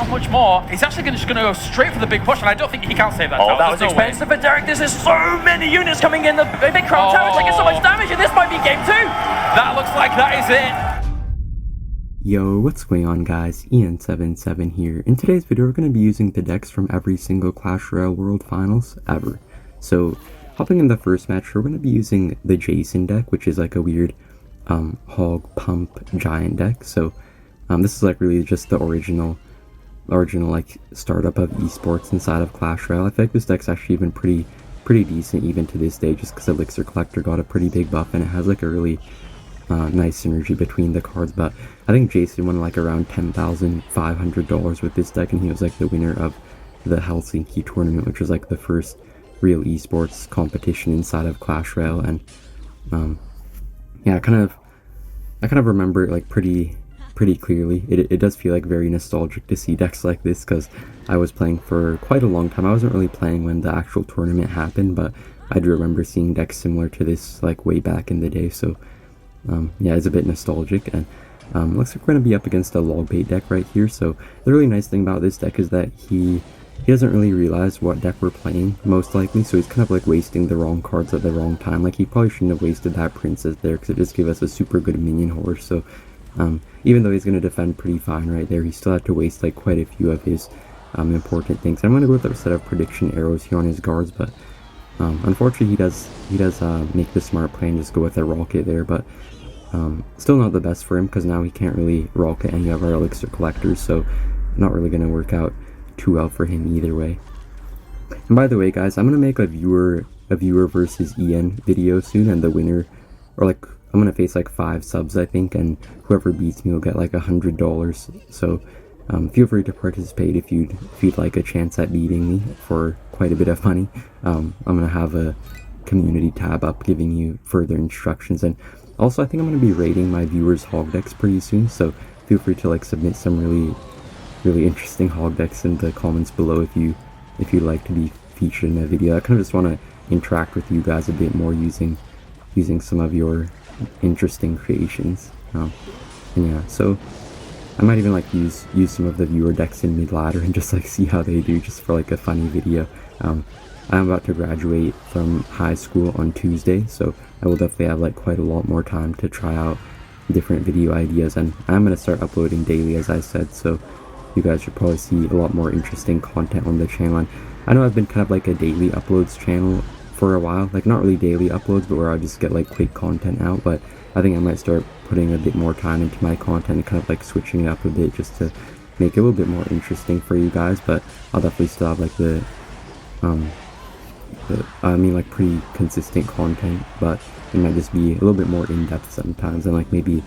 that much more, he's actually just going to go straight for the big push, and I don't think he can save that tower. That was expensive for Derek. There's so many units coming in. The big crown tower taking so much damage, and this might be game 2. That looks like that is it. Yo, what's going on guys, Ian77 here. In today's video we're going to be using the decks from every single Clash Royale World Finals ever. So, hopping in the first match, we're going to be using the Jason deck, which is like a weird Hog Pump Giant deck. So, this is like really just the original like startup of esports inside of Clash Royale. I feel like this deck's actually even pretty decent even to this day, just because Elixir Collector got a pretty big buff and it has like a really nice synergy between the cards. But I think Jason won like around $10,500 with this deck, and he was like the winner of the Helsinki tournament, which was like the first real esports competition inside of Clash Royale. And yeah, I kind of remember it like pretty clearly. It does feel like very nostalgic to see decks like this, because I was playing for quite a long time. I wasn't really playing when the actual tournament happened, but I do remember seeing decks similar to this like way back in the day. So yeah, it's a bit nostalgic. And looks like we're going to be up against a Logbait deck right here. So the really nice thing about this deck is that he doesn't really realize what deck we're playing, most likely, so he's kind of like wasting the wrong cards at the wrong time. Like, he probably shouldn't have wasted that princess there, because it just gave us a super good minion horse. So even though he's going to defend pretty fine right there, he still had to waste like quite a few of his important things. I'm going to go with a set of prediction arrows here on his guards, but unfortunately he does make the smart play and just go with a rocket there. But still not the best for him, because now he can't really rocket any of our elixir collectors, so not really going to work out too well for him either way. And by the way guys, I'm going to make a viewer versus Ian video soon, and the winner, or like I'm going to face like 5 subs I think, and whoever beats me will get like $100. So feel free to participate if you'd like a chance at beating me for quite a bit of money. I'm going to have a community tab up giving you further instructions. And also, I think I'm going to be rating my viewers' hog decks pretty soon, so feel free to like submit some really interesting hog decks in the comments below if you'd like to be featured in a video. I kind of just want to interact with you guys a bit more using some of your interesting creations. And yeah, so I might even like use some of the viewer decks in mid ladder and just like see how they do, just for like a funny video. I'm about to graduate from high school on Tuesday, so I will definitely have like quite a lot more time to try out different video ideas, and I'm going to start uploading daily, as I said, so you guys should probably see a lot more interesting content on the channel. And I know I've been kind of like a daily uploads channel for a while, like not really daily uploads, but where I just get like quick content out, but I think I might start putting a bit more time into my content and kind of like switching it up a bit, just to make it a little bit more interesting for you guys. But I'll definitely still have like like pretty consistent content, but it might just be a little bit more in-depth sometimes, and like maybe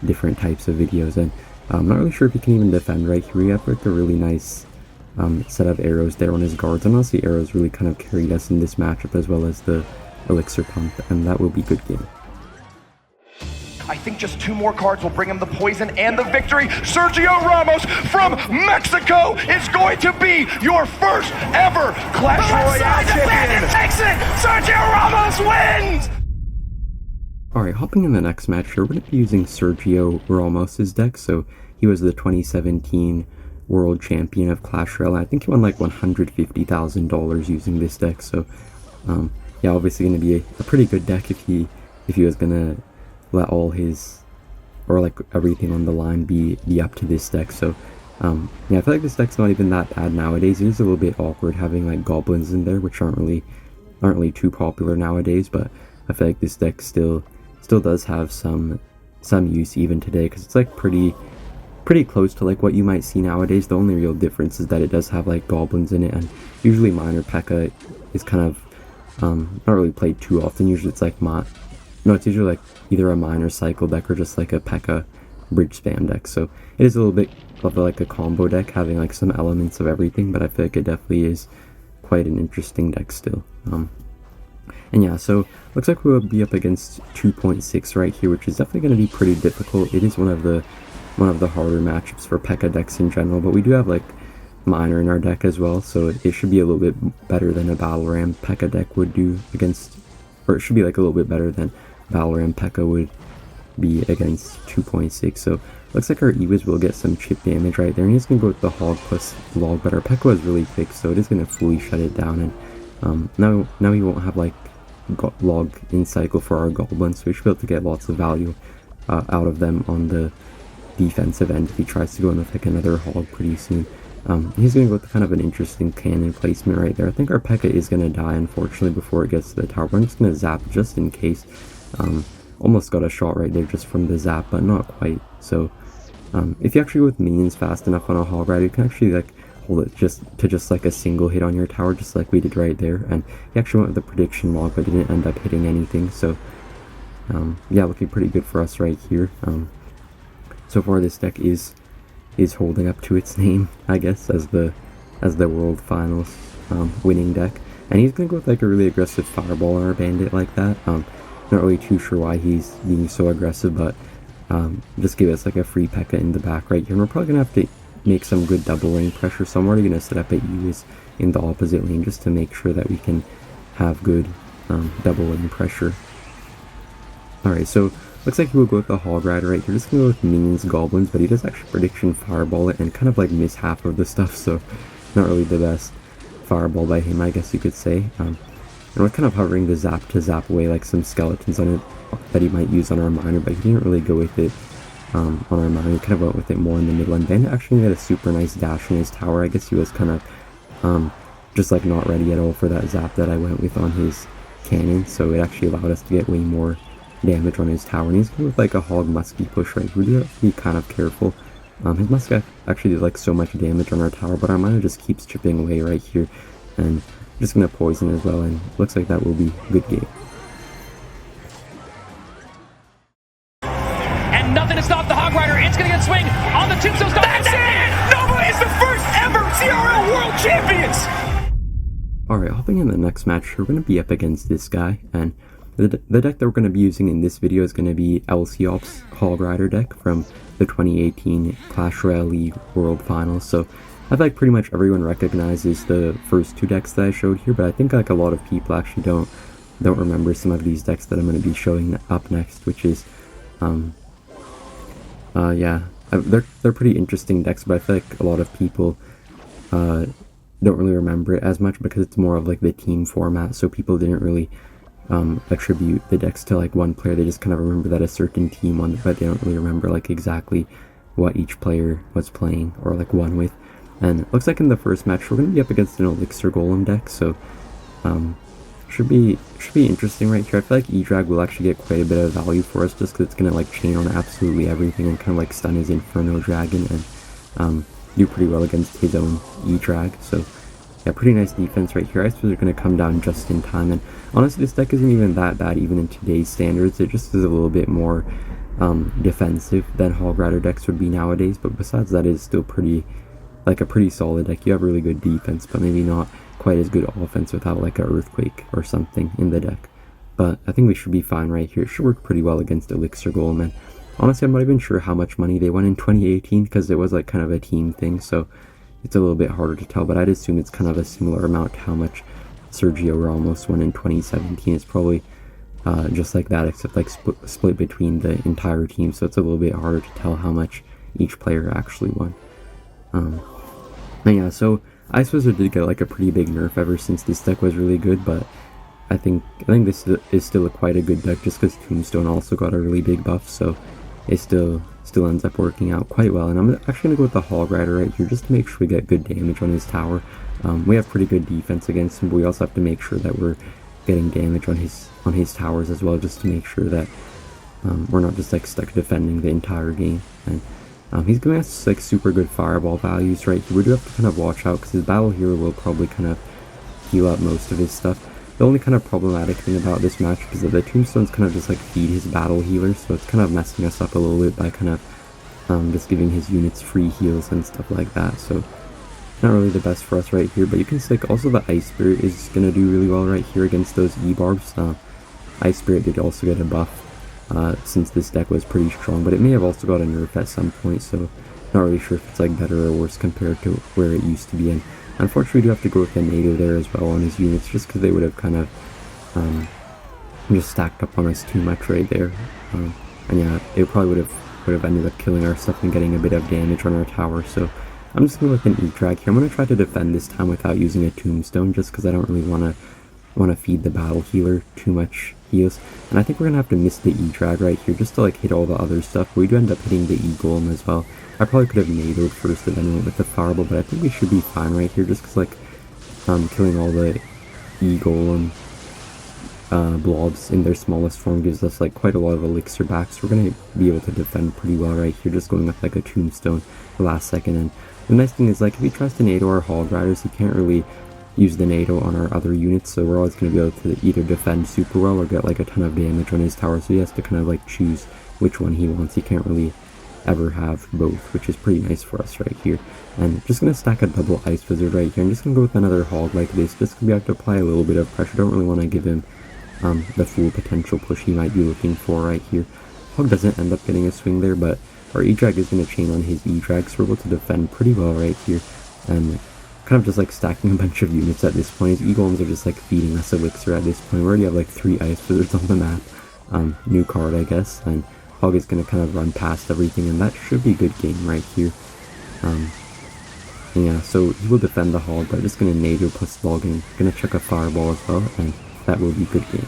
different types of videos. And I'm not really sure if he can even defend right here. We have like a really nice set of arrows there on his guards, and honestly arrows really kind of carried us in this matchup, as well as the elixir pump, and that will be good game. I think just 2 more cards will bring him the poison and the victory. Sergio Ramos from Mexico is going to be your first ever Clash Royale champion. Takes it! Sergio Ramos wins! Alright, hopping in the next match here, we're going to be using Sergio Ramos' deck. So he was the 2017 world champion of Clash Royale. I think he won like $150,000 using this deck. So yeah, obviously going to be a pretty good deck if he was going to let all his, or like everything on the line be up to this deck. So yeah, I feel like this deck's not even that bad nowadays. It is a little bit awkward having like goblins in there, which aren't really too popular nowadays, but I feel like this deck still does have some use even today, because it's like pretty close to like what you might see nowadays. The only real difference is that it does have like goblins in it, and usually minor Pekka is kind of not really played too often. Usually it's like it's usually like either a minor cycle deck or just like a Pekka bridge spam deck. So it is a little bit of like a combo deck, having like some elements of everything, but I feel like it definitely is quite an interesting deck still. And yeah, so looks like we'll be up against 2.6 right here, which is definitely going to be pretty difficult. It is one of the harder matchups for Pekka decks in general, but we do have like minor in our deck as well, so it should be a little bit better than a Battle Ram Pekka deck would do against, or it should be like a little bit better than Battle Ram Pekka would be against 2.6. So looks like our Ewiz will get some chip damage right there, and he's going to go with the Hog plus Log, but our Pekka is really quick, so it is going to fully shut it down, and now he won't have like Log in cycle for our Goblins, so we should be able to get lots of value out of them on the defensive end if he tries to go in with like another Hog pretty soon. He's going to go with kind of an interesting cannon placement right there. I think our Pekka is going to die, unfortunately, before it gets to the tower, but I'm just going to zap just in case. Almost got a shot right there just from the zap, but not quite. So if you actually go with minions fast enough on a Hog Rider, you can actually like hold it just like a single hit on your tower, just like we did right there. And he actually went with the prediction log, but didn't end up hitting anything. So yeah, looking pretty good for us right here. So far this deck is holding up to its name, I guess, as the World Finals winning deck. And he's gonna go with like a really aggressive fireball on our bandit like that. Not really too sure why he's being so aggressive, but just give us like a free Pekka in the back right here. And we're probably gonna have to make some good double lane pressure, so I'm already gonna set up at Ewiz in the opposite lane just to make sure that we can have good double lane pressure. Alright, so looks like he will go with the Hog Rider right here. Just gonna go with minions, goblins, but he does actually prediction fireball it and kind of like miss half of the stuff, so not really the best fireball by him, I guess you could say. And we're kind of hovering the zap to zap away like some skeletons on it that he might use on our miner, but he didn't really go with it on our miner. He kind of went with it more in the middle, and Ben actually had a super nice dash in his tower. I guess he was kind of just like not ready at all for that zap that I went with on his cannon, so it actually allowed us to get way more damage on his tower. And he's going with like a Hog musky push right here. We do have to be kind of careful. His musket actually did like so much damage on our tower, but our miner just keeps chipping away right here, and just gonna poison as well, and looks like that will be a good game. And nothing to stop the Hog Rider. It's gonna get swing on the tombstone. That's it! Nobody is the first ever CRL World Champions! Alright, hopping in the next match, we're gonna be up against this guy, and the deck that we're going to be using in this video is going to be LCOP's Hog Rider deck from the 2018 Clash Royale League World Finals. So I feel like pretty much everyone recognizes the first two decks that I showed here, but I think like a lot of people actually don't remember some of these decks that I'm going to be showing up next, which is yeah, they're pretty interesting decks, but I feel like a lot of people don't really remember it as much because it's more of like the team format, so people didn't really attribute the decks to like one player. They just kind of remember that a certain team won, but they don't really remember like exactly what each player was playing or like won with. And it looks like in the first match we're going to be up against an Elixir Golem deck, so should be interesting right here. I feel like E-Drag will actually get quite a bit of value for us just because it's going to like chain on absolutely everything and kind of like stun his Inferno Dragon and do pretty well against his own E-Drag. So yeah, pretty nice defense right here. I suppose they're going to come down just in time, and honestly this deck isn't even that bad even in today's standards. It just is a little bit more defensive than Hog Rider decks would be nowadays, but besides that, it's still pretty like a pretty solid deck. You have really good defense, but maybe not quite as good offense without like an Earthquake or something in the deck. But I think we should be fine right here. It should work pretty well against Elixir Golem, and honestly I'm not even sure how much money they won in 2018 because it was like kind of a team thing, so it's a little bit harder to tell, but I'd assume it's kind of a similar amount to how much Sergio Ramos won in 2017. It's probably just like that, except like split between the entire team, so it's a little bit harder to tell how much each player actually won. And yeah, so I suppose it did get like a pretty big nerf ever since this deck was really good, but I think this is still quite a good deck just because Tombstone also got a really big buff, so it still ends up working out quite well. And I'm actually going to go with the Hog Rider right here just to make sure we get good damage on his tower. We have pretty good defense against him, but we also have to make sure that we're getting damage on his towers as well, just to make sure that we're not just like stuck defending the entire game. And he's giving us like super good fireball values right here. We do have to kind of watch out because his battle hero will probably kind of heal up most of his stuff. The only kind of problematic thing about this match is that the tombstones kind of just like feed his battle healers, so it's kind of messing us up a little bit by kind of just giving his units free heals and stuff like that. So not really the best for us right here, but you can see like also the Ice Spirit is going to do really well right here against those E-Barbs. Ice Spirit did also get a buff since this deck was pretty strong, but it may have also got a nerf at some point, so not really sure if it's like better or worse compared to where it used to be. And unfortunately we do have to go with a native there as well on his units, just because they would have kind of just stacked up on us too much right there. And yeah, it probably would have would have ended up killing our stuff and getting a bit of damage on our tower. So I'm just going to with an E-Drag here. I'm going to try to defend this time without using a Tombstone, just because I don't really want to feed the battle healer too much heals. And I think we're going to have to miss the E-Drag right here, just to like hit all the other stuff. We do end up hitting the E-Golem as well. I probably could have nadoed first and then went with the Fireball, but I think we should be fine right here, just because like killing all the E-Golem blobs in their smallest form gives us like quite a lot of elixir back, so we're going to be able to defend pretty well right here, just going with like a Tombstone the last second. And the nice thing is, like, if he tries to nado our Hog Riders, he can't really use the nado on our other units, so we're always going to be able to either defend super well or get like a ton of damage on his tower, so he has to kind of like choose which one he wants. He can't really ever have both, which is pretty nice for us right here. And just going to stack a double Ice Wizard right here. I'm just going to go with another Hog like this, just going to be able to apply a little bit of pressure. Don't really want to give him the full potential push he might be looking for right here. Hog doesn't end up getting a swing there, but our E-Drag is going to chain on his E-Drag, so we're able to defend pretty well right here. And kind of just like stacking a bunch of units at this point. His E-Golems are just like feeding us elixir at this point. We already have like 3 Ice Wizards on the map. New card, I guess. And Hog is going to kind of run past everything, and that should be a good game right here. Yeah, so he will defend the Hog, but just going to nado plus log in. Going to chuck a Fireball as well, and that will be a good game.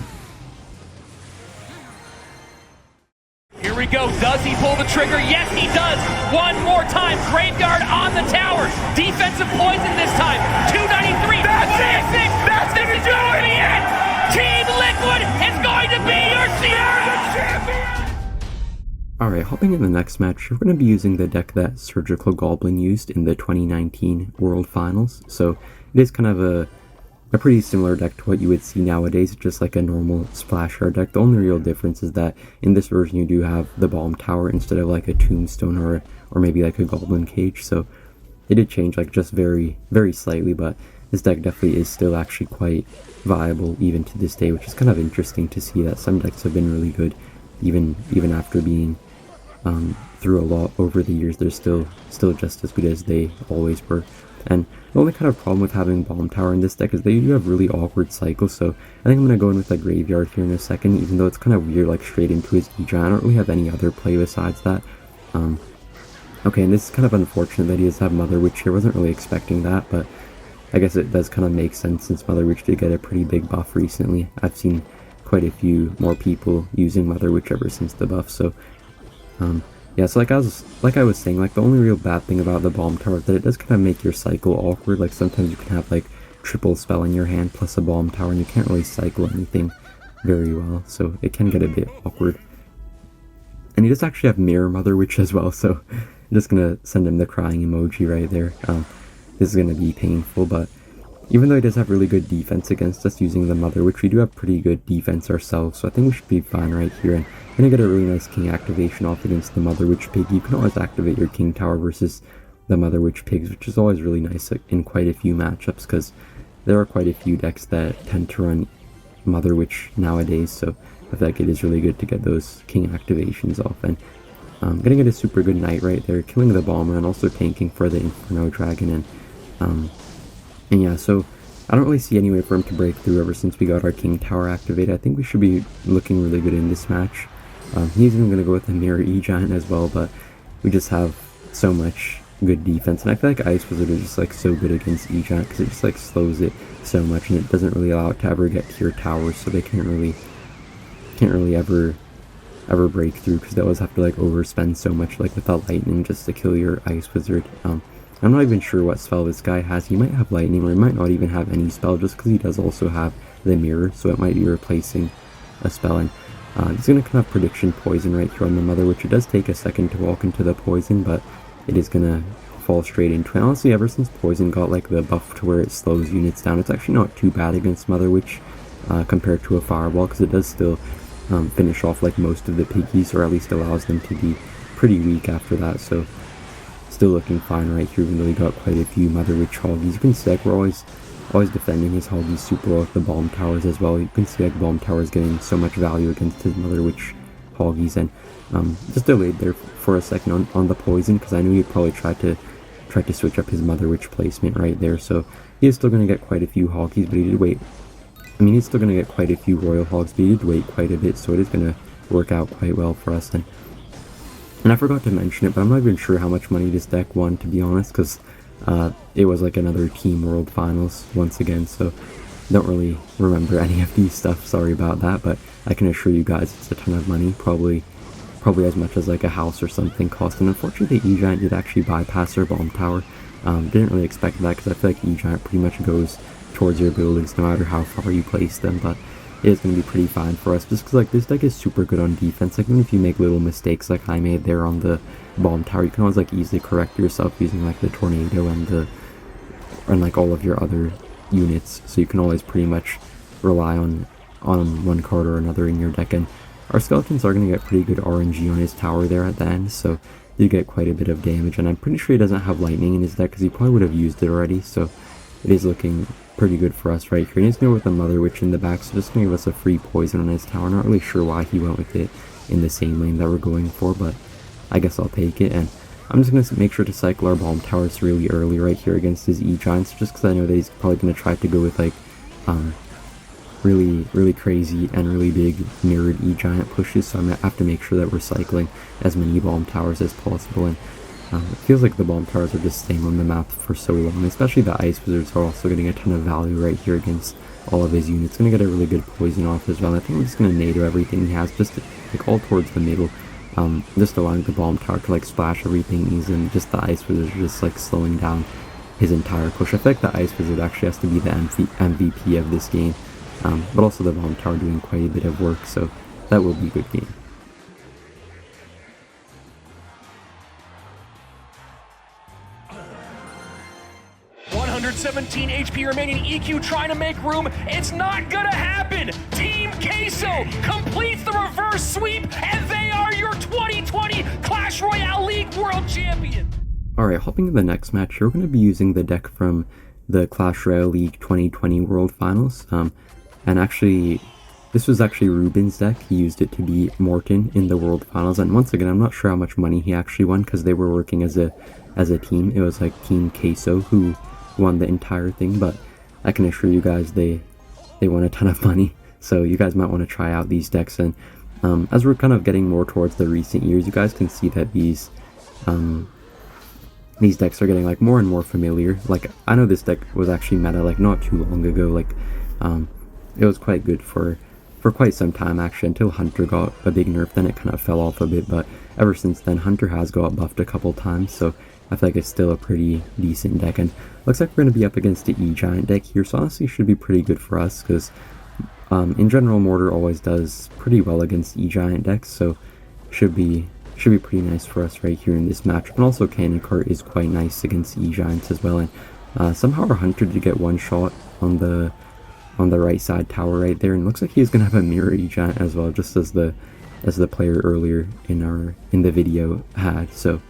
Here we go. Does he pull the trigger? Yes, he does. One more time. Graveguard on the tower. Defensive poison this time. 293. That's it. That's going to be it. Team Liquid is going to be your champion. Alright, hopping in the next match, we're going to be using the deck that Surgical Goblin used in the 2019 World Finals. So it is kind of a pretty similar deck to what you would see nowadays, just like a normal splash art deck. The only real difference is that in this version you do have the bomb tower instead of like a tombstone or maybe like a goblin cage, so it did change like just very, very slightly, but this deck definitely is still actually quite viable even to this day, which is kind of interesting to see that some decks have been really good even after being through a lot over the years. They're still just as good as they always were. And the only kind of problem with having Bomb Tower in this deck is they do have really awkward cycles, so I think I'm going to go in with a Graveyard here in a second, even though it's kind of weird, like straight into his E-Giant. I don't really have any other play besides that. Okay, and this is kind of unfortunate that he does have Mother Witch here. I wasn't really expecting that, but I guess it does kind of make sense since Mother Witch did get a pretty big buff recently. I've seen quite a few more people using Mother Witch ever since the buff, so yeah, so like I was saying, like the only real bad thing about the Bomb Tower is that it does kind of make your cycle awkward. Like sometimes you can have like triple spell in your hand plus a Bomb Tower and you can't really cycle anything very well, so it can get a bit awkward. And he does actually have Mirror Mother Witch as well, so I'm just gonna send him the crying emoji right there. This is gonna be painful, but even though he does have really good defense against us using the Mother Witch, we do have pretty good defense ourselves, so I think we should be fine right here. And we're gonna get a really nice King activation off against the Mother Witch Pig. You can always activate your King Tower versus the Mother Witch Pigs, which is always really nice in quite a few matchups, because there are quite a few decks that tend to run Mother Witch nowadays, so I feel like it is really good to get those King activations off. And gonna get a super good Knight right there, killing the Bomber and also tanking for the Inferno Dragon. And yeah, so I don't really see any way for him to break through ever since we got our King Tower activated. I think we should be looking really good in this match. He's even going to go with the Mirror E-Giant as well, but we just have so much good defense. And I feel like Ice Wizard is just like so good against E-Giant because it just like slows it so much and it doesn't really allow it to ever get to your towers, so they can't really ever break through because they always have to like overspend so much like with the lightning just to kill your Ice Wizard. I'm not even sure what spell this guy has. He might have lightning or he might not even have any spell just because he does also have the mirror, so it might be replacing a spell. And he's going to kind of prediction poison right here on the Mother, which it does take a second to walk into the poison, but it is going to fall straight into it. Honestly, ever since poison got like the buff to where it slows units down, it's actually not too bad against Mother Witch compared to a fireball, because it does still finish off like most of the piggies, or at least allows them to be pretty weak after that. So still looking fine right here, even though he got quite a few Mother Witch Hoggies. You can see like we're always defending his Hoggies super well with the Bomb Towers as well. You can see like Bomb Towers getting so much value against his Mother Witch Hoggies. And just delayed there for a second on the poison, because I knew he'd probably try to switch up his Mother Witch placement right there. So he is still going to get quite a few Hoggies, but he did wait. I mean, he's still going to get quite a few Royal Hogs, but he did wait quite a bit, so it is going to work out quite well for us. And And I forgot to mention it, but I'm not even sure how much money this deck won, to be honest, because it was like another Team World Finals once again, so don't really remember any of these stuff, sorry about that, but I can assure you guys it's a ton of money, probably as much as like a house or something cost. And unfortunately the E-Giant did actually bypass our bomb tower. Didn't really expect that, because I feel like E-Giant pretty much goes towards your buildings no matter how far you place them, but it is going to be pretty fine for us, just because like this deck is super good on defense. Like, even if you make little mistakes like I made there on the bomb tower, you can always like easily correct yourself using like the tornado and like all of your other units, so you can always pretty much rely on one card or another in your deck. And our skeletons are going to get pretty good RNG on his tower there at the end, so you get quite a bit of damage. And I'm pretty sure he doesn't have lightning in his deck, because he probably would have used it already, so it is looking pretty good for us right here. And he's going to go with the Mother Witch in the back, so just going to give us a free poison on his tower. Not really sure why he went with it in the same lane that we're going for, but I guess I'll take it. And I'm just going to make sure to cycle our bomb towers really early right here against his E-Giants, just because I know that he's probably going to try to go with like really crazy and really big mirrored E-Giant pushes, so I'm going to have to make sure that we're cycling as many bomb towers as possible. And it feels like the bomb towers are just staying on the map for so long, especially the Ice Wizards are also getting a ton of value right here against all of his units. Going to get a really good poison off as well. I think I'm just going to NATO everything he has, just like all towards the middle, just allowing the bomb tower to like splash everything easily, and just the Ice Wizards are just like slowing down his entire push. I feel like the Ice Wizard actually has to be the MVP of this game, but also the bomb tower doing quite a bit of work, so that will be a good game. 117 HP remaining. EQ trying to make room. It's not gonna happen. Team Queso completes the reverse sweep, and they are your 2020 Clash Royale League World Champion. Alright, hopping to the next match, we're going to be using the deck from the Clash Royale League 2020 World Finals. And actually, this was actually Ruben's deck. He used it to beat Mortar in the World Finals. And once again, I'm not sure how much money he actually won, because they were working as a team. It was like Team Queso who won the entire thing, but I can assure you guys they won a ton of money. So you guys might want to try out these decks. And as we're kind of getting more towards the recent years, you guys can see that these decks are getting like more and more familiar. Like, I know this deck was actually meta like not too long ago. Like it was quite good for quite some time actually, until Hunter got a big nerf. Then it kind of fell off a bit, but ever since then Hunter has got buffed a couple times, so I feel like it's still a pretty decent deck. And looks like we're going to be up against the E-Giant deck here, so honestly should be pretty good for us, because in general Mortar always does pretty well against E-Giant decks, so should be pretty nice for us right here in this matchup. And also Cannon Cart is quite nice against E-Giants as well. And somehow our Hunter did get one shot on the right side tower right there, and looks like he's gonna have a mirror E-Giant as well, just as the player earlier in the video had. So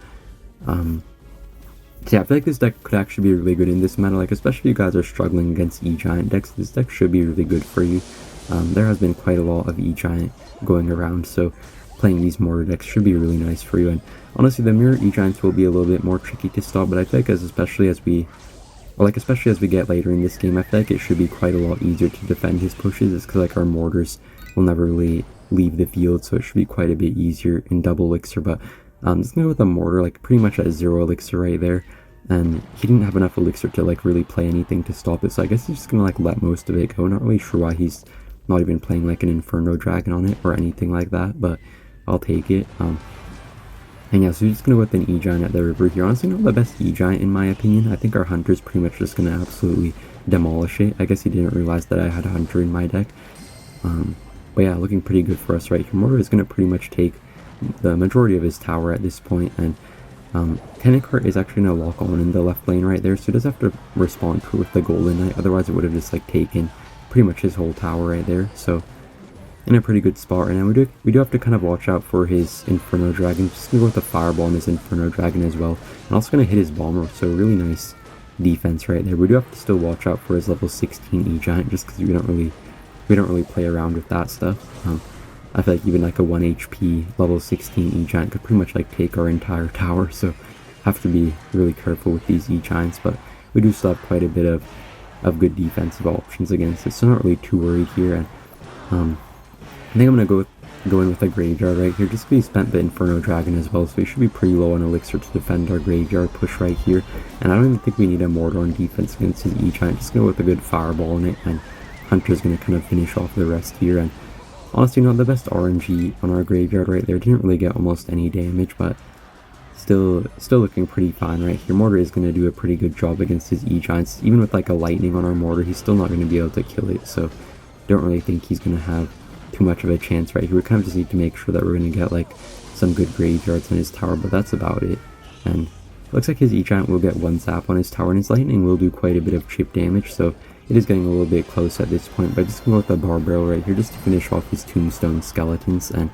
yeah, I feel like this deck could actually be really good in this meta, like especially if you guys are struggling against E-Giant decks. This deck should be really good for you. There has been quite a lot of E-Giant going around, so playing these Mortar decks should be really nice for you. And honestly, the mirror E-Giants will be a little bit more tricky to stop, but I feel like especially as we get later in this game, I feel like it should be quite a lot easier to defend his pushes. It's because like our Mortars will never really leave the field, so it should be quite a bit easier in double Elixir. But just gonna go with a Mortar, like pretty much at 0 Elixir right there, and he didn't have enough Elixir to like really play anything to stop it, so I guess he's just gonna like let most of it go. Not really sure why he's not even playing like an Inferno Dragon on it or anything like that, but I'll take it. And yeah, so we're just gonna go with an E-Giant at the river here. Honestly, not the best E-Giant in my opinion. I think our Hunter's pretty much just gonna absolutely demolish it. I guess he didn't realize that I had a Hunter in my deck. But yeah, looking pretty good for us right here. Mortar is gonna pretty much take the majority of his tower at this point, and Cannon Cart is actually gonna lock on in the left lane right there, so he does have to respond to it with the Golden Knight. Otherwise it would have just like taken pretty much his whole tower right there. So in a pretty good spot right now. We do have to kind of watch out for his Inferno Dragon. Just gonna go with the Fireball on his Inferno Dragon as well, and also gonna hit his Bomber, so really nice defense right there. We do have to still watch out for his level 16 E-Giant, just because we don't really play around with that stuff. I feel like even like a 1 HP level 16 E-Giant could pretty much like take our entire tower, so have to be really careful with these E-Giants. But we do still have quite a bit of good defensive options against it, so not really too worried here. And I think I'm gonna go with go in with a Graveguard right here, just because he spent the Inferno Dragon as well, so he should be pretty low on Elixir to defend our Graveguard push right here. And I don't even think we need a Mortar on defense against his E-Giant, just go with a good Fireball in it, and Hunter's going to kind of finish off the rest here. And honestly, not the best RNG on our Graveguard right there, didn't really get almost any damage, but still looking pretty fine right here. Mortar is going to do a pretty good job against his E-Giants. Even with like a Lightning on our Mortar, he's still not going to be able to kill it, so don't really think he's going to have too much of a chance right here. We kind of just need to make sure that we're going to get like some good Graveguards on his tower, but that's about it. And it looks like his E-Giant will get one zap on his tower, and his Lightning will do quite a bit of chip damage, so it is getting a little bit close at this point. But just going to go with the Barbell right here just to finish off his Tombstone Skeletons, and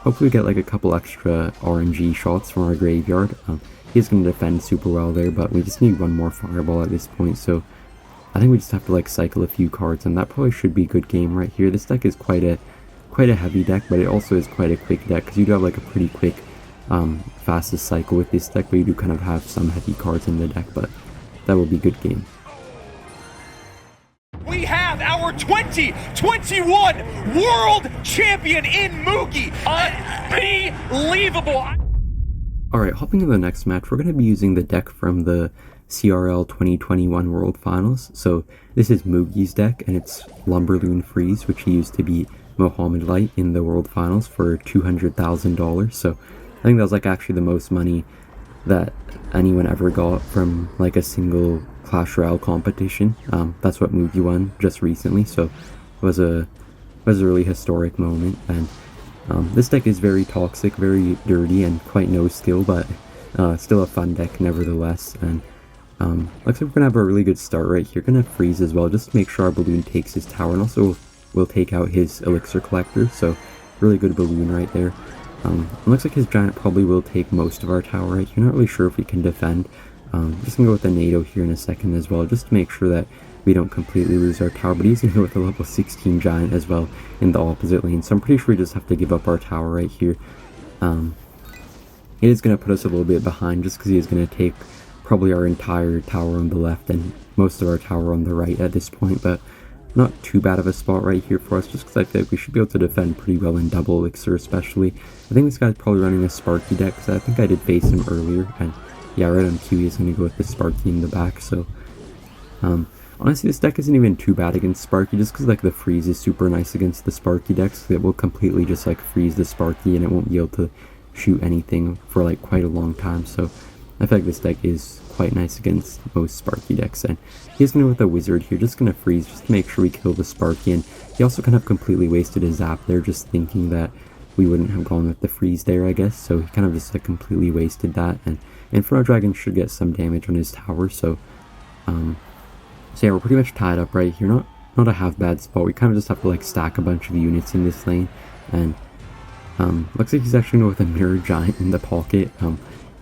hopefully we get like a couple extra RNG shots from our Graveguard. He's going to defend super well there, but we just need one more Fireball at this point, so I think we just have to like cycle a few cards, and that probably should be a good game right here. This deck is quite a heavy deck, but it also is quite a quick deck, because you do have like a pretty quick fastest cycle with this deck, but you do kind of have some heavy cards in the deck, but that will be a good game. We have our 2021 World Champion in Moogie. Unbelievable. Alright, hopping to the next match, we're going to be using the deck from the CRL 2021 World Finals. So this is Moogie's deck, and it's Lumberloon Freeze, which he used to beat Mohamed Light in the World Finals for $200,000. So I think that was like actually the most money that anyone ever got from like a single Clash Royale competition. That's what Moogie won just recently, so it was a really historic moment. And this deck is very toxic, very dirty, and quite no skill, but still a fun deck nevertheless. And looks like we're gonna have a really good start right here. Gonna freeze as well, just to make sure our balloon takes his tower, and also we'll take out his Elixir Collector. So really good balloon right there. It looks like his Giant probably will take most of our tower right here. Not really sure if we can defend. Just gonna go with the NATO here in a second as well, just to make sure that we don't completely lose our tower. But he's gonna go with a level 16 Giant as well in the opposite lane, so I'm pretty sure we just have to give up our tower right here. It is gonna put us a little bit behind, just because he is gonna take probably our entire tower on the left and most of our tower on the right at this point, but not too bad of a spot right here for us, just because I feel like we should be able to defend pretty well in double Elixir especially. I think this guy's probably running a Sparky deck, because I think I did face him earlier, and yeah, right on cue he's going to go with the Sparky in the back. So honestly, this deck isn't even too bad against Sparky, just because like the freeze is super nice against the Sparky decks, because it will completely just like freeze the Sparky and it won't be able to shoot anything for like quite a long time. So I feel like this deck is quite nice against most Sparky decks. And he's going to go with a Wizard here, just going to freeze just to make sure we kill the Sparky. And he also kind of completely wasted his zap there, just thinking that we wouldn't have gone with the freeze there, I guess. So he kind of just like completely wasted that. And Inferno Dragon should get some damage on his tower. So yeah, we're pretty much tied up right here. Not a half bad spot. We kind of just have to like stack a bunch of units in this lane. And looks like he's actually going with a Mirror Giant in the pocket.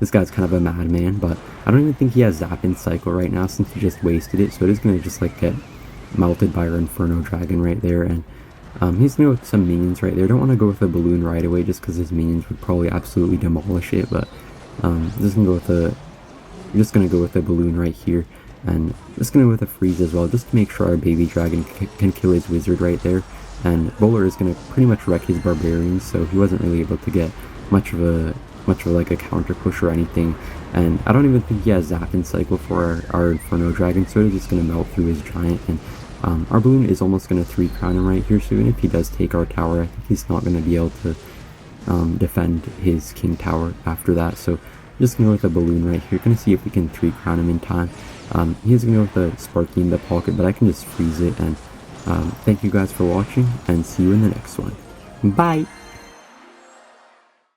This guy's kind of a madman, but I don't even think he has Zap in cycle right now, since he just wasted it. So it is going to just like get melted by our Inferno Dragon right there. And he's going to go with some minions right there. Don't want to go with a balloon right away, just because his minions would probably absolutely demolish it. But just gonna go with a balloon right here, and just gonna go with a freeze as well, just to make sure our baby dragon can kill his wizard right there. And Bowler is gonna pretty much wreck his barbarians, so he wasn't really able to get much of like a counter push or anything. And I don't even think he has Zap in cycle for our Inferno Dragon, so it is just gonna melt through his giant. And our balloon is almost gonna 3-crown him right here, so even if he does take our tower, I think he's not gonna be able to defend his king tower after that. So just gonna go with a balloon right here, gonna see if we can 3-crown him in time. He's gonna go with a Sparky in the pocket, but I can just freeze it. And thank you guys for watching, and see you in the next one. Bye!